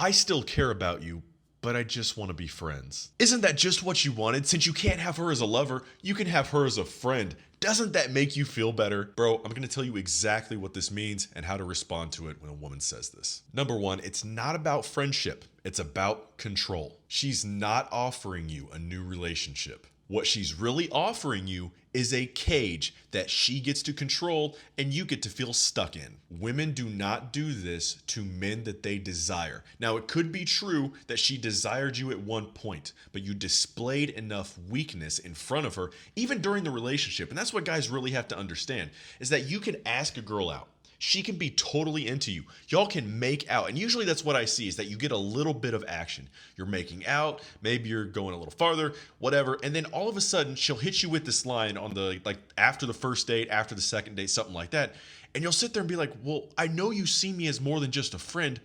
I still care about you, but I just want to be friends. Isn't that just what you wanted? Since you can't have her as a lover, you can have her as a friend. Doesn't that make you feel better? Bro, I'm going to tell you exactly what this means and how to respond to it when a woman says this. Number one, it's not about friendship. It's about control. She's not offering you a new relationship. What she's really offering you is a cage that she gets to control and you get to feel stuck in. Women do not do this to men that they desire. Now, it could be true that she desired you at one point, but you displayed enough weakness in front of her, even during the relationship. And that's what guys really have to understand, is that you can ask a girl out. She can be totally into you. Y'all can make out. And usually that's what I see, is that you get a little bit of action. You're making out, maybe you're going a little farther, whatever. And then all of a sudden she'll hit you with this line on the, like, after the first date, after the second date, something like that. And you'll sit there and be like, well, I know you see me as more than just a friend.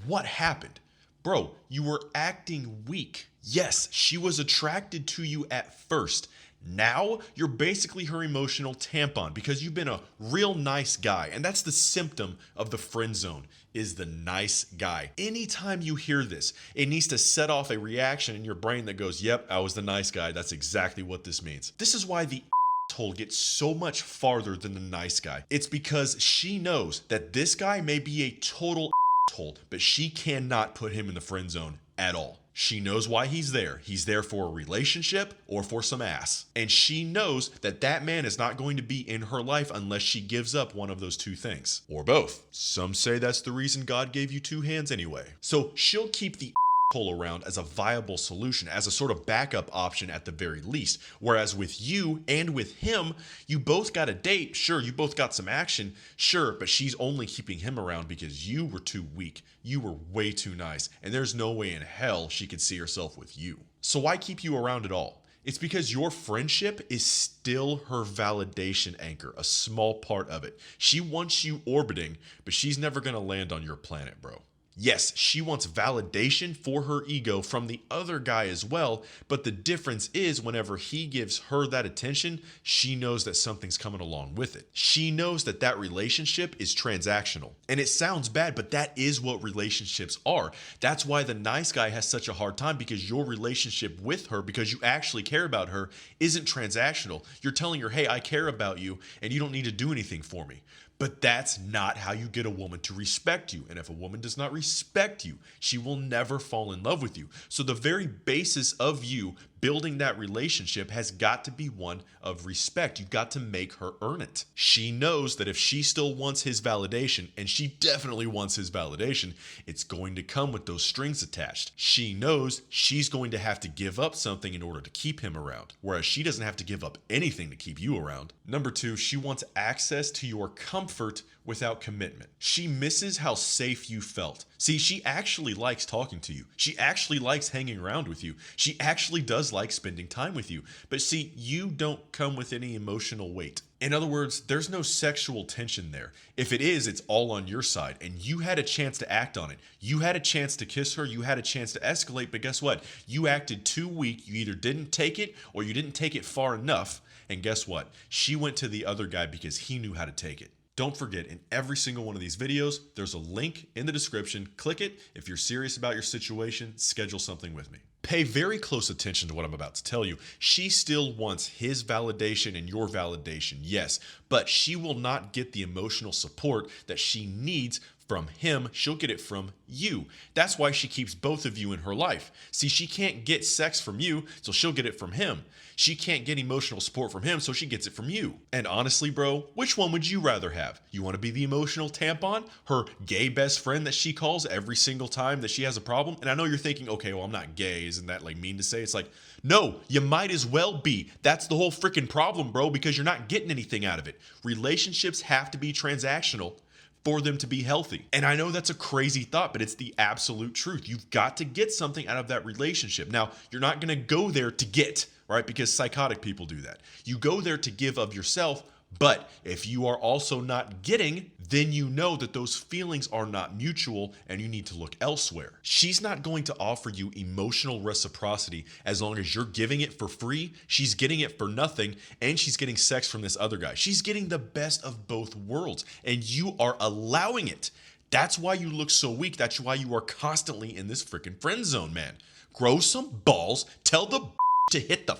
What happened? Bro, you were acting weak. Yes, she was attracted to you at first. Now you're basically her emotional tampon because you've been a real nice guy. And that's the symptom of the friend zone, is the nice guy. Anytime you hear this, it needs to set off a reaction in your brain that goes, yep, I was the nice guy. That's exactly what this means. This is why the asshole gets so much farther than the nice guy. It's because she knows that this guy may be a total asshole, but she cannot put him in the friend zone at all. She knows why he's there. He's there for a relationship or for some ass. And she knows that that man is not going to be in her life unless she gives up one of those two things. Or both. Some say that's the reason God gave you two hands anyway. So she'll keep the asshole around as a viable solution, as a sort of backup option at the very least. Whereas with you and with him, you both got a date. Sure, you both got some action. Sure, but she's only keeping him around because you were too weak. You were way too nice. And there's no way in hell she could see herself with you. So why keep you around at all? It's because your friendship is still her validation anchor, a small part of it. She wants you orbiting, but she's never going to land on your planet, bro. Yes, she wants validation for her ego from the other guy as well, but the difference is whenever he gives her that attention, she knows that something's coming along with it. She knows that that relationship is transactional. And it sounds bad, but that is what relationships are. That's why the nice guy has such a hard time, because your relationship with her, because you actually care about her, isn't transactional. You're telling her, hey, I care about you and you don't need to do anything for me. But that's not how you get a woman to respect you. And if a woman does not respect you, she will never fall in love with you. So the very basis of you building that relationship has got to be one of respect. You've got to make her earn it. She knows that if she still wants his validation, and she definitely wants his validation, it's going to come with those strings attached. She knows she's going to have to give up something in order to keep him around, whereas she doesn't have to give up anything to keep you around. Number two, she wants access to your comfort without commitment. She misses how safe you felt. See, she actually likes talking to you. She actually likes hanging around with you. She actually does like spending time with you. But see, you don't come with any emotional weight. In other words, there's no sexual tension there. If it is, it's all on your side, and you had a chance to act on it. You had a chance to kiss her, you had a chance to escalate, but guess what? You acted too weak. You either didn't take it or you didn't take it far enough. And guess what? She went to the other guy because he knew how to take it. Don't forget, in every single one of these videos, there's a link in the description. Click it. If you're serious about your situation, schedule something with me. Pay very close attention to what I'm about to tell you. She still wants his validation and your validation, yes, but she will not get the emotional support that she needs from him. She'll get it from you. That's why she keeps both of you in her life. See, she can't get sex from you, so she'll get it from him. She can't get emotional support from him, so she gets it from you. And honestly, bro, which one would you rather have? You want to be the emotional tampon, her gay best friend that she calls every single time that she has a problem? And I know you're thinking, okay, well, I'm not gay. Isn't that like mean to say? It's like, no, you might as well be. That's the whole freaking problem, bro, because you're not getting anything out of it. Relationships have to be transactional for them to be healthy. And I know that's a crazy thought, but it's the absolute truth. You've got to get something out of that relationship. Now, you're not going to go there to get, right? Because psychotic people do that. You go there to give of yourself, but if you are also not getting, then you know that those feelings are not mutual and you need to look elsewhere. She's not going to offer you emotional reciprocity as long as you're giving it for free. She's getting it for nothing, and she's getting sex from this other guy. She's getting the best of both worlds, and you are allowing it. That's why you look so weak. That's why you are constantly in this freaking friend zone, man. Grow some balls. Tell the to hit the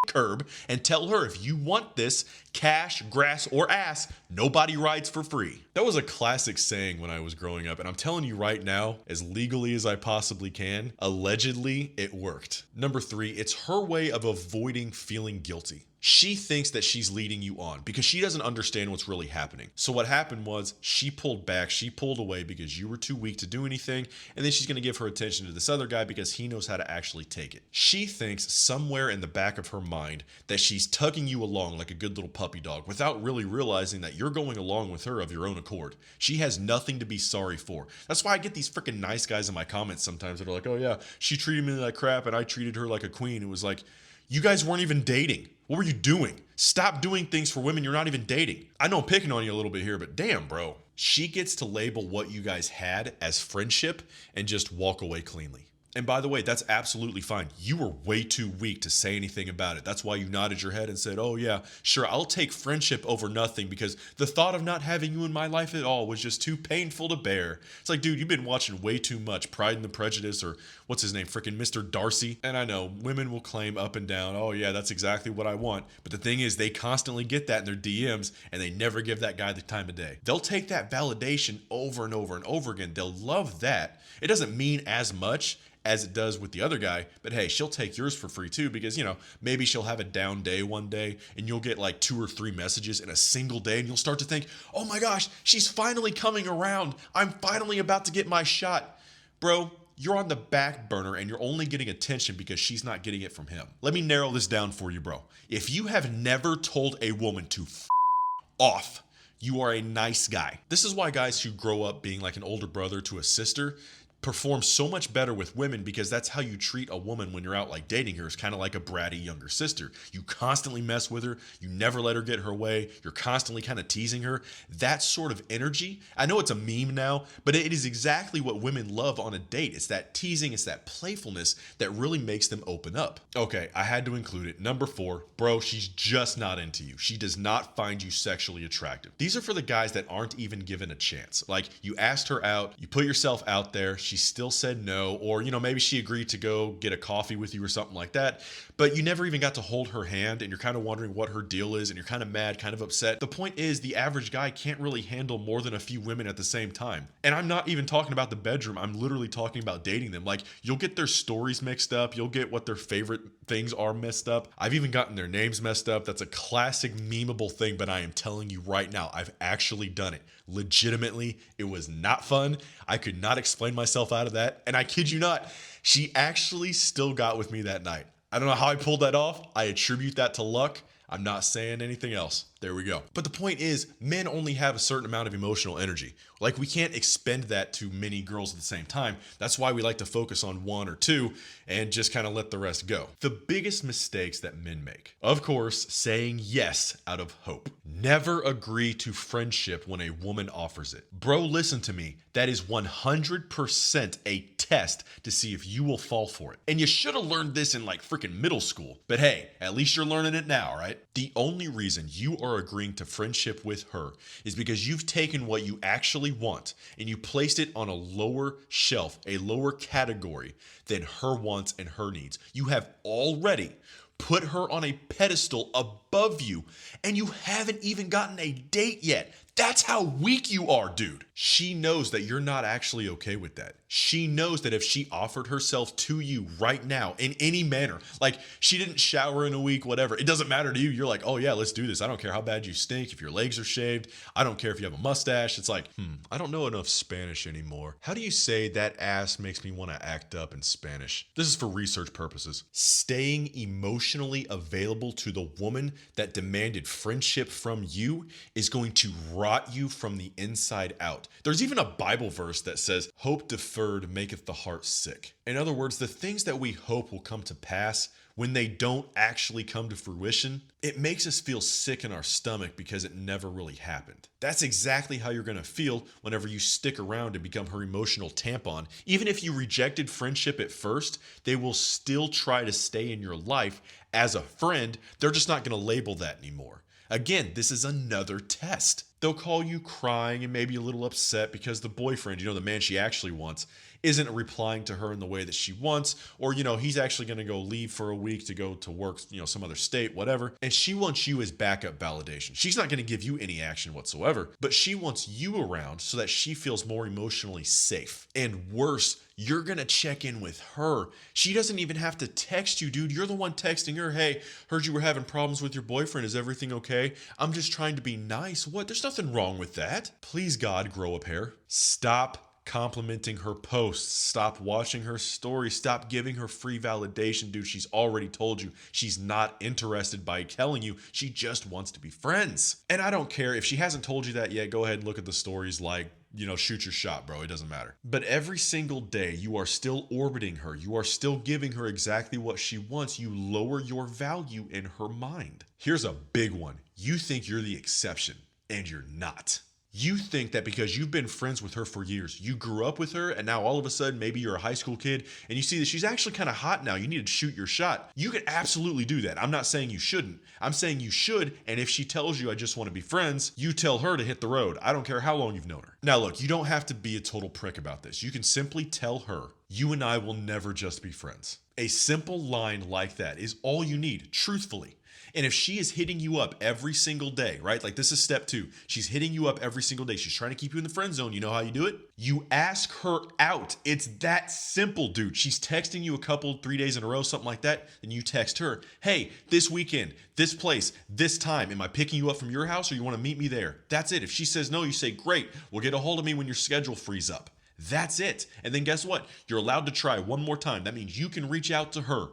curb and tell her if you want this cash, grass, or ass, nobody rides for free. That was a classic saying when I was growing up, and I'm telling you right now, as legally as I possibly can, allegedly it worked. Number 3, it's her way of avoiding feeling guilty. She thinks that she's leading you on because she doesn't understand what's really happening. So what happened was she pulled back, she pulled away because you were too weak to do anything, and then she's going to give her attention to this other guy because he knows how to actually take it. She thinks somewhere in the back of her mind that she's tugging you along like a good little puppy dog without really realizing that you're going along with her of your own accord. She has nothing to be sorry for. That's why I get these freaking nice guys in my comments sometimes that are like, oh yeah, she treated me like crap and I treated her like a queen. It was like, you guys weren't even dating. What were you doing? Stop doing things for women you're not even dating. I know I'm picking on you a little bit here, but damn, bro. She gets to label what you guys had as friendship and just walk away cleanly. And by the way, that's absolutely fine. You were way too weak to say anything about it. That's why you nodded your head and said, oh yeah, sure, I'll take friendship over nothing because the thought of not having you in my life at all was just too painful to bear. It's like, dude, you've been watching way too much Pride and the Prejudice or what's his name, freaking Mr. Darcy. And I know women will claim up and down, oh yeah, that's exactly what I want. But the thing is, they constantly get that in their DMs and they never give that guy the time of day. They'll take that validation over and over and over again. They'll love that. It doesn't mean as much as it does with the other guy, but hey, she'll take yours for free too because, you know, maybe she'll have a down day one day and you'll get like 2 or 3 messages in a single day and you'll start to think, oh my gosh, she's finally coming around. I'm finally about to get my shot. Bro, you're on the back burner and you're only getting attention because she's not getting it from him. Let me narrow this down for you, bro. If you have never told a woman to off, you are a nice guy. This is why guys who grow up being like an older brother to a sister perform so much better with women because that's how you treat a woman when you're out like dating her. It's kind of like a bratty younger sister. You constantly mess with her. You never let her get her way. You're constantly kind of teasing her. That sort of energy, I know it's a meme now, but it is exactly what women love on a date. It's that teasing, it's that playfulness that really makes them open up. Okay, I had to include it. Number 4, bro, she's just not into you. She does not find you sexually attractive. These are for the guys that aren't even given a chance. Like, you asked her out, you put yourself out there, she still said no, or, you know, maybe she agreed to go get a coffee with you or something like that, but you never even got to hold her hand and you're kind of wondering what her deal is and you're kind of mad, kind of upset. The point is, the average guy can't really handle more than a few women at the same time. And I'm not even talking about the bedroom. I'm literally talking about dating them. Like, you'll get their stories mixed up. You'll get what their favorite things are messed up. I've even gotten their names messed up. That's a classic memeable thing, but I am telling you right now, I've actually done it. Legitimately, it was not fun. I could not explain myself out of that. And I kid you not, she actually still got with me that night. I don't know how I pulled that off. I attribute that to luck. I'm not saying anything else. There we go. But the point is, men only have a certain amount of emotional energy. Like, we can't expend that to many girls at the same time. That's why we like to focus on 1 or 2 and just kind of let the rest go. The biggest mistakes that men make, of course, saying yes out of hope. Never agree to friendship when a woman offers it. Bro, listen to me. That is 100% a test to see if you will fall for it. And you should have learned this in like freaking middle school. But hey, at least you're learning it now, right? The only reason you are agreeing to friendship with her is because you've taken what you actually want and you placed it on a lower shelf, a lower category than her wants and her needs. You have already put her on a pedestal above you and you haven't even gotten a date yet. That's how weak you are, dude. She knows that you're not actually okay with that. She knows that if she offered herself to you right now in any manner, like she didn't shower in a week, whatever, it doesn't matter to you. You're like, oh yeah, let's do this. I don't care how bad you stink, if your legs are shaved. I don't care if you have a mustache. It's like, I don't know enough Spanish anymore. How do you say that ass makes me want to act up in Spanish? This is for research purposes. Staying emotionally available to the woman that demanded friendship from you is going to rot you from the inside out. There's even a Bible verse that says, hope deferred maketh the heart sick. In other words, the things that we hope will come to pass, when they don't actually come to fruition, it makes us feel sick in our stomach because it never really happened. That's exactly how you're going to feel whenever you stick around and become her emotional tampon. Even if you rejected friendship at first, they will still try to stay in your life as a friend. They're just not going to label that anymore. Again, this is another test. They'll call you crying and maybe a little upset because the boyfriend, the man she actually wants, isn't replying to her in the way that she wants, or, he's actually going to go leave for a week to go to work, some other state, whatever. And she wants you as backup validation. She's not going to give you any action whatsoever, but she wants you around so that she feels more emotionally safe. And worse, you're going to check in with her. She doesn't even have to text you, dude. You're the one texting her, hey, heard you were having problems with your boyfriend. Is everything okay? I'm just trying to be nice. What? There's nothing wrong with that. Please, God, grow a pair. Stop complimenting her posts. Stop watching her stories. Stop giving her free validation, dude. She's already told you she's not interested by telling you. She just wants to be friends. And I don't care if she hasn't told you that yet. Go ahead and look at the stories like, shoot your shot, bro. It doesn't matter. But every single day, you are still orbiting her. You are still giving her exactly what she wants. You lower your value in her mind. Here's a big one. You think you're the exception, and you're not. You think that because you've been friends with her for years, you grew up with her, and now all of a sudden, maybe you're a high school kid, and you see that she's actually kind of hot now. You need to shoot your shot. You could absolutely do that. I'm not saying you shouldn't. I'm saying you should, and if she tells you, I just want to be friends, you tell her to hit the road. I don't care how long you've known her. Now, look, you don't have to be a total prick about this. You can simply tell her, you and I will never just be friends. A simple line like that is all you need, truthfully. And if she is hitting you up every single day, right? Like this is step 2. She's hitting you up every single day. She's trying to keep you in the friend zone. You know how you do it? You ask her out. It's that simple, dude. She's texting you 3 days in a row, something like that. Then you text her, hey, this weekend, this place, this time, am I picking you up from your house or you want to meet me there? That's it. If she says no, you say, great, well, get a hold of me when your schedule frees up. That's it. And then guess what? You're allowed to try one more time. That means you can reach out to her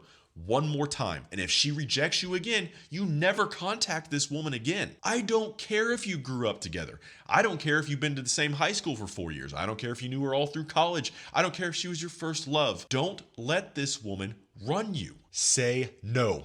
one more time. And if she rejects you again, you never contact this woman again. I don't care if you grew up together. I don't care if you've been to the same high school for 4 years. I don't care if you knew her all through college. I don't care if she was your first love. Don't let this woman run you. Say no,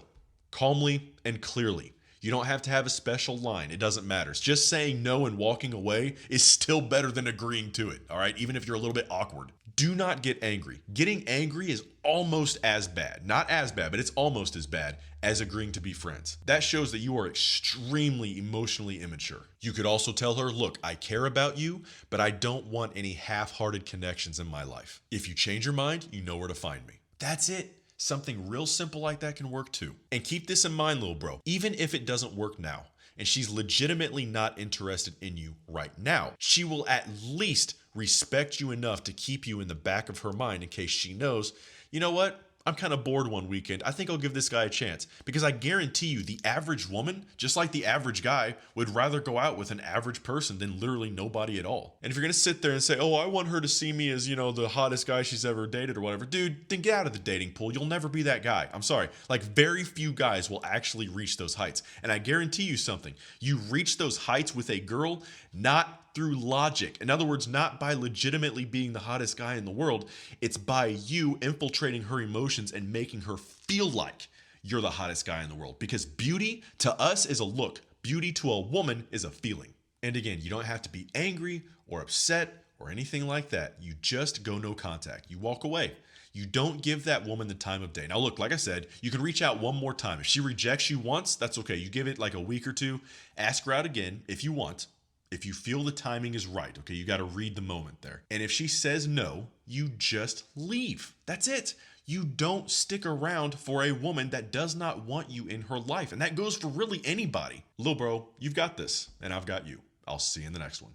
calmly and clearly. You don't have to have a special line. It doesn't matter. Just saying no and walking away is still better than agreeing to it, all right? Even if you're a little bit awkward. Do not get angry. Getting angry is almost as bad. Not as bad, but it's almost as bad as agreeing to be friends. That shows that you are extremely emotionally immature. You could also tell her, look, I care about you, but I don't want any half-hearted connections in my life. If you change your mind, you know where to find me. That's it. Something real simple like that can work too. And keep this in mind, little bro, even if it doesn't work now, and she's legitimately not interested in you right now, she will at least respect you enough to keep you in the back of her mind in case she knows, you know what? I'm kind of bored one weekend. I think I'll give this guy a chance. Because I guarantee you, the average woman, just like the average guy, would rather go out with an average person than literally nobody at all. And if you're going to sit there and say, oh, I want her to see me as, the hottest guy she's ever dated or whatever, dude, then get out of the dating pool. You'll never be that guy. I'm sorry. Like, very few guys will actually reach those heights. And I guarantee you something. You reach those heights with a girl, not through logic. In other words, not by legitimately being the hottest guy in the world. It's by you infiltrating her emotions and making her feel like you're the hottest guy in the world. Because beauty to us is a look. Beauty to a woman is a feeling. And again, you don't have to be angry or upset or anything like that. You just go no contact. You walk away. You don't give that woman the time of day. Now look, like I said, you can reach out one more time. If she rejects you once, that's okay. You give it like a week or two. Ask her out again if you want. If you feel the timing is right, okay, you got to read the moment there. And if she says no, you just leave. That's it. You don't stick around for a woman that does not want you in her life. And that goes for really anybody. Lil bro, you've got this, and I've got you. I'll see you in the next one.